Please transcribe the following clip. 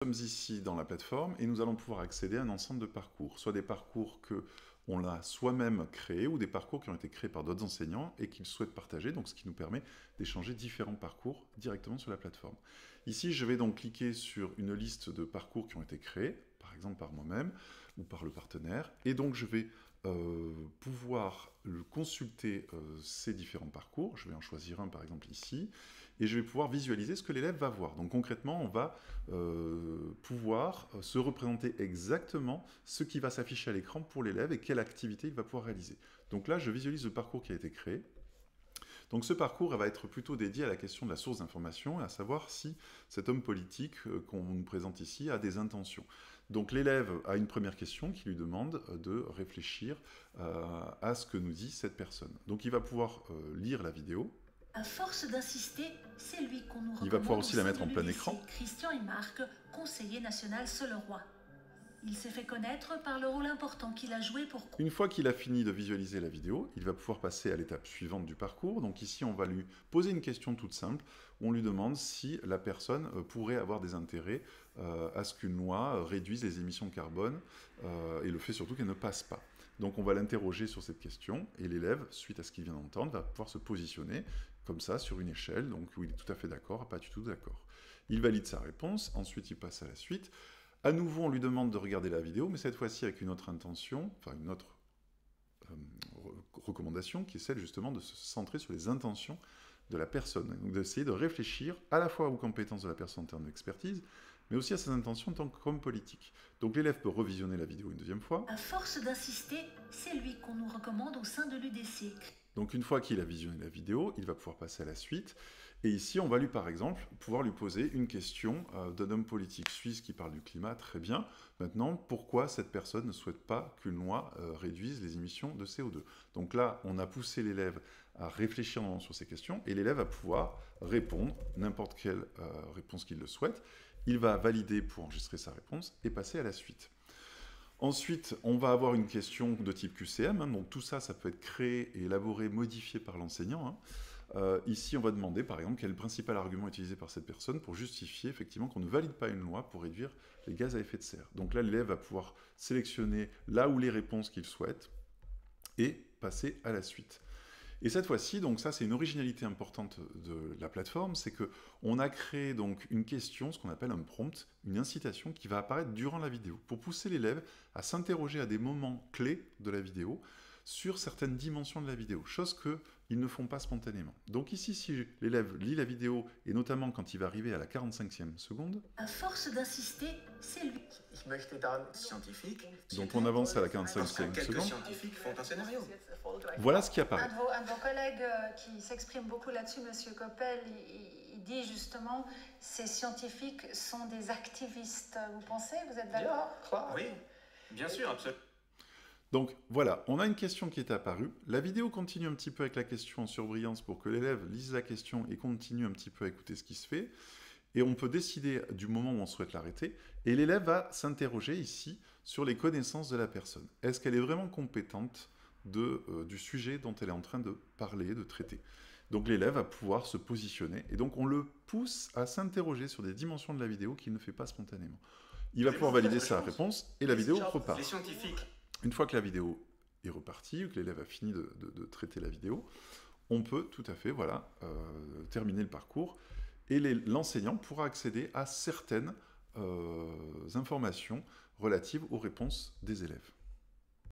Nous sommes ici dans la plateforme et nous allons pouvoir accéder à un ensemble de parcours, soit des parcours que on l'a soi-même créés ou des parcours qui ont été créés par d'autres enseignants et qu'ils souhaitent partager, donc ce qui nous permet d'échanger différents parcours directement sur la plateforme. Ici, je vais donc cliquer sur une liste de parcours qui ont été créés, par exemple par moi-même ou par le partenaire, et donc je vais pouvoir consulter ces différents parcours. Je vais en choisir un par exemple ici, et je vais pouvoir visualiser ce que l'élève va voir. Donc concrètement, on va pouvoir se représenter exactement ce qui va s'afficher à l'écran pour l'élève et quelle activité il va pouvoir réaliser. Donc là, je visualise le parcours qui a été créé. Donc ce parcours va être plutôt dédié à la question de la source d'information, et à savoir si cet homme politique qu'on nous présente ici a des intentions. Donc l'élève a une première question qui lui demande de réfléchir à ce que nous dit cette personne. Donc il va pouvoir lire la vidéo. À force d'insister, c'est lui qu'on nous recommande. Il va pouvoir aussi la mettre en plein écran. Christian Emarque, conseiller national Soleroy. Il s'est fait connaître par le rôle important qu'il a joué pour... Une fois qu'il a fini de visualiser la vidéo, il va pouvoir passer à l'étape suivante du parcours. Donc ici, on va lui poser une question toute simple, où on lui demande si la personne pourrait avoir des intérêts à ce qu'une loi réduise les émissions de carbone, et le fait surtout qu'elle ne passe pas. Donc on va l'interroger sur cette question, et l'élève, suite à ce qu'il vient d'entendre, va pouvoir se positionner comme ça sur une échelle, donc où il est tout à fait d'accord, pas du tout d'accord. Il valide sa réponse, ensuite il passe à la suite. À nouveau, on lui demande de regarder la vidéo, mais cette fois-ci avec une autre intention, enfin une autre recommandation, qui est celle justement de se centrer sur les intentions de la personne. Donc d'essayer de réfléchir à la fois aux compétences de la personne en termes d'expertise, mais aussi à ses intentions en tant qu'homme politique. Donc l'élève peut revisionner la vidéo une deuxième fois. À force d'insister, c'est lui qu'on nous recommande au sein de l'UDC. Donc une fois qu'il a visionné la vidéo, il va pouvoir passer à la suite. Et ici, on va lui, par exemple, pouvoir lui poser une question d'un homme politique suisse qui parle du climat, très bien. Maintenant, pourquoi cette personne ne souhaite pas qu'une loi réduise les émissions de CO2? Donc là, on a poussé l'élève à réfléchir sur ces questions, et l'élève va pouvoir répondre n'importe quelle réponse qu'il le souhaite. Il va valider pour enregistrer sa réponse et passer à la suite. Ensuite, on va avoir une question de type QCM, donc tout ça, ça peut être créé et élaboré, modifié par l'enseignant. Ici, on va demander, par exemple, quel est le principal argument utilisé par cette personne pour justifier, effectivement, qu'on ne valide pas une loi pour réduire les gaz à effet de serre. Donc là, l'élève va pouvoir sélectionner là où les réponses qu'il souhaite et passer à la suite. Et cette fois-ci, donc ça c'est une originalité importante de la plateforme, c'est qu'on a créé donc une question, ce qu'on appelle un prompt, une incitation qui va apparaître durant la vidéo, pour pousser l'élève à s'interroger à des moments clés de la vidéo sur certaines dimensions de la vidéo, chose qu'ils ne font pas spontanément. Donc ici, si l'élève lit la vidéo, et notamment quand il va arriver à la 45e seconde, à force d'insister, c'est lui. Donc on avance à la 45e seconde. Quelques scientifiques font un scénario. Voilà ce qui apparaît. Un de vos collègues qui s'exprime beaucoup là-dessus, M. Coppel, il dit justement ces scientifiques sont des activistes. Vous pensez? Vous êtes d'accord? Oui, bien sûr, absolument. Donc voilà, on a une question qui est apparue. La vidéo continue un petit peu avec la question en surbrillance pour que l'élève lise la question et continue un petit peu à écouter ce qui se fait. Et on peut décider du moment où on souhaite l'arrêter. Et l'élève va s'interroger ici sur les connaissances de la personne. Est-ce qu'elle est vraiment compétente du sujet dont elle est en train de parler, de traiter? Donc l'élève va pouvoir se positionner. Et donc on le pousse à s'interroger sur des dimensions de la vidéo qu'il ne fait pas spontanément. Il va pouvoir valider sa réponse et la vidéo repart. Les scientifiques. Une fois que la vidéo est repartie, que l'élève a fini de traiter la vidéo, on peut tout à fait terminer le parcours, et l'enseignant pourra accéder à certaines informations relatives aux réponses des élèves.